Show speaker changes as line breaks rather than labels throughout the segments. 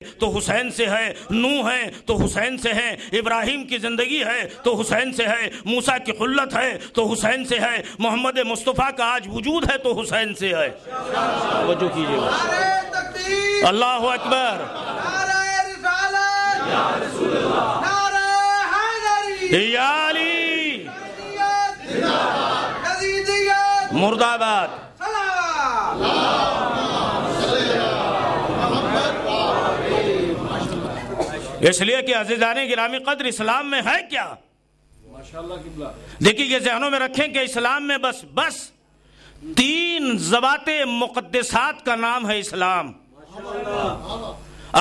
تو حسین سے ہے، نوح ہے تو حسین سے ہے، ابراہیم کی زندگی ہے تو حسین سے ہے، موسیٰ کی خلت ہے تو حسین سے ہے، محمد مصطفیٰ کا آج وجود ہے تو حسین سے ہے۔ توجہ کیجئے گا، اللہ اکبر، یا علی مرد آباد۔ اس لیے کہ عزیزان گرامی قدر اسلام میں ہے کیا؟ دیکھیے یہ ذہنوں میں رکھیں کہ اسلام میں بس 3 ذوات مقدسات کا نام ہے اسلام۔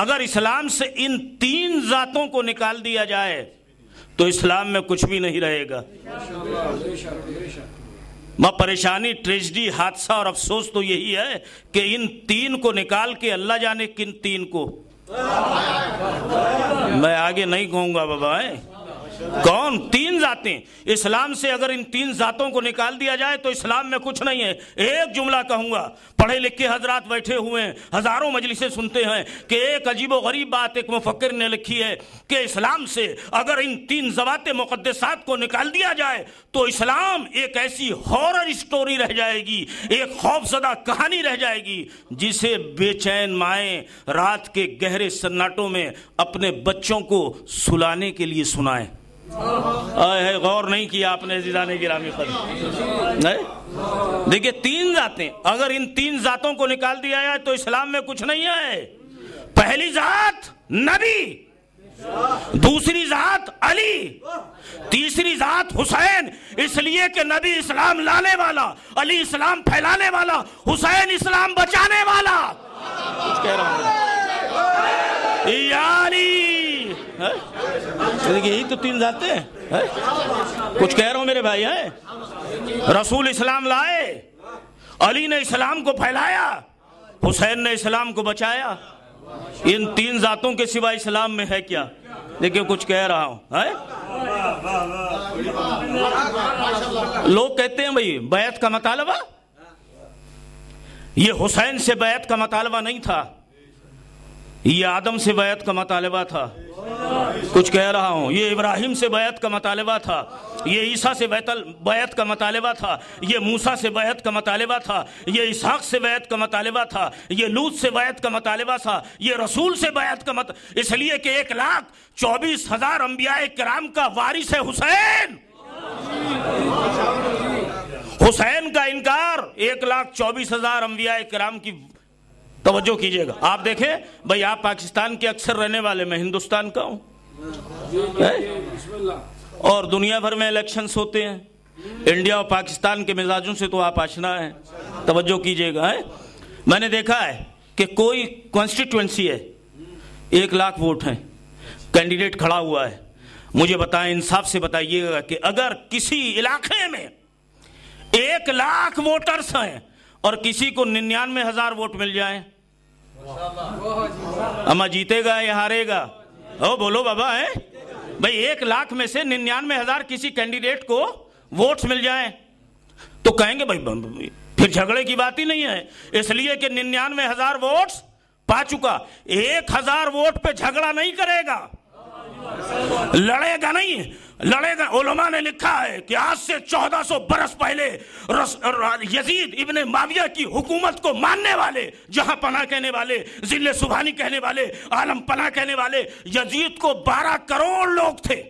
اگر اسلام سے ان 3 ذاتوں کو نکال دیا جائے تو اسلام میں کچھ بھی نہیں رہے گا۔ پریشانی، ٹریجڈی، حادثہ اور افسوس تو یہی ہے کہ ان 3 کو نکال کے اللہ جانے کن 3 کو، میں آگے نہیں کہوں گا بابا، کون 3 ذاتیں اسلام سے اگر ان 3 ذاتوں کو نکال دیا جائے تو اسلام میں کچھ نہیں ہے۔ ایک جملہ کہوں گا، پڑھے لکھے حضرات بیٹھے ہوئے ہیں، ہزاروں مجلسیں سنتے ہیں کہ ایک عجیب و غریب بات ایک مفکر نے لکھی ہے کہ اسلام سے اگر ان 3 ذوات مقدسات کو نکال دیا جائے تو اسلام ایک ایسی ہارر سٹوری رہ جائے گی، ایک خوف زدہ کہانی رہ جائے گی جسے بے چین مائیں رات کے گہرے سناٹوں میں اپنے بچوں کو سلانے کے لیے سنائیں۔ غور نہیں کیا آپ نے عزیزان گرامی قدر؟ دیکھیں 3 ذاتیں، اگر ان 3 ذاتوں کو نکال دیا جائے تو اسلام میں کچھ نہیں ہے۔ پہلی ذات نبی، دوسری ذات علی، تیسری ذات حسین، اس لیے کہ نبی اسلام لانے والا، علی اسلام پھیلانے والا، حسین اسلام بچانے والا۔ کچھ کہہ رہا ہوں یا علی، یہی تو 3 ذاتیں ہیں۔ کچھ کہہ رہا ہوں میرے بھائی، ہیں رسول اسلام لائے، علی نے اسلام کو پھیلایا، حسین نے اسلام کو بچایا۔ ان 3 ذاتوں کے سوا اسلام میں ہے کیا؟ دیکھیں کچھ کہہ رہا ہوں۔ لوگ کہتے ہیں بھائی بیعت کا مطالبہ، یہ حسین سے بیعت کا مطالبہ نہیں تھا، یہ آدم سے بیعت کا مطالبہ تھا۔ کچھ کہہ رہا ہوں، یہ ابراہیم سے بیعت کا مطالبہ تھا، یہ عیسیٰ سے بیعت کا مطالبہ تھا، یہ موسیٰ سے بیعت کا مطالبہ تھا، یہ اسحاق سے بیعت کا مطالبہ تھا، یہ لوط سے بیعت کا مطالبہ تھا، یہ رسول سے بیعت کا مطالبہ، اس لیے کہ 1,24,000 انبیاء کرام کا وارث ہے حسین۔ حسین کا انکار 1,24,000 انبیاء کرام کی، توجہ کیجئے گا۔ آپ دیکھیں بھئی، آپ پاکستان کے اکثر رہنے والے، میں ہندوستان کا ہوں، اور دنیا بھر میں الیکشنز ہوتے ہیں، انڈیا اور پاکستان کے مزاجوں سے تو آپ آشنا ہیں، توجہ کیجئے گا۔ میں نے دیکھا ہے کہ کوئی کانسٹیٹوئنسی ہے، 1,00,000 ووٹ ہیں، کینڈیڈیٹ کھڑا ہوا ہے، مجھے بتائیں، انصاف سے بتائیے گا کہ اگر کسی علاقے میں 1,00,000 ووٹرز ہیں اور کسی کو 99,000 ووٹ مل جائیں، اما جیتے گا یا ہارے گا؟ بولو بابا، بھئی 1,00,000 میں سے 99,000 کسی کینڈیڈیٹ کو ووٹس مل جائیں تو کہیں گے بھئی پھر جھگڑے کی بات ہی نہیں ہے، اس لیے کہ 99,000 ووٹس پا چکا، 1,000 ووٹ پہ جھگڑا نہیں کرے گا، لڑے گا نہیں، لڑے گا۔ علماء نے لکھا ہے کہ آج سے 1400 برس پہلے یزید ابن معاویہ کی حکومت کو ماننے والے، جہاں پناہ کہنے والے، ذل سبحانی کہنے والے، عالم پناہ کہنے والے، یزید کو 12 کروڑ لوگ تھے۔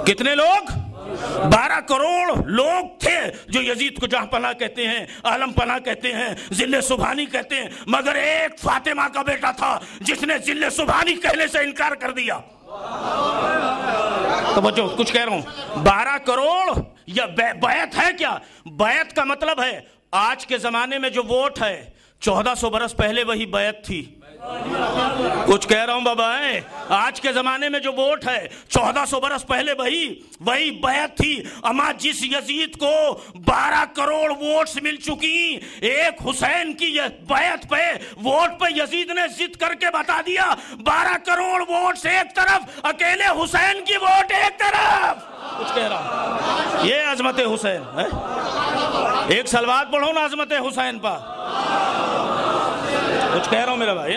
کتنے لوگ؟ 12 کروڑ لوگ تھے جو یزید کو جہاں پناہ کہتے ہیں، عالم پناہ کہتے ہیں، ذل سبحانی کہتے ہیں، مگر ایک فاطمہ کا بیٹا تھا جس نے ذل سبحانی کہنے سے انکار کر دیا۔ توجہ، کچھ کہہ رہا ہوں، 12 کروڑ یا بیعت ہے کیا؟ بیعت کا مطلب ہے آج کے زمانے میں جو ووٹ ہے، 1400 برس پہلے وہی بیعت تھی۔ کچھ کہہ رہا ہوں بابا، آج کے زمانے میں جو ووٹ ہے 1400 برس پہلے وہی بیعت تھی۔ اما جس یزید کو 12 کروڑ ووٹس مل چکی، ایک حسین کی بیعت پہ، ووٹ پہ یزید نے ضد کر کے بتا دیا 12 کروڑ ووٹس ایک طرف، اکیلے حسین کی ووٹ ایک طرف۔ کچھ کہہ رہا ہوں، یہ عظمت حسین ہے۔ ایک سلوات پڑھو نا عظمت حسین پا۔ کچھ کہہ رہا ہوں میرا بھائی،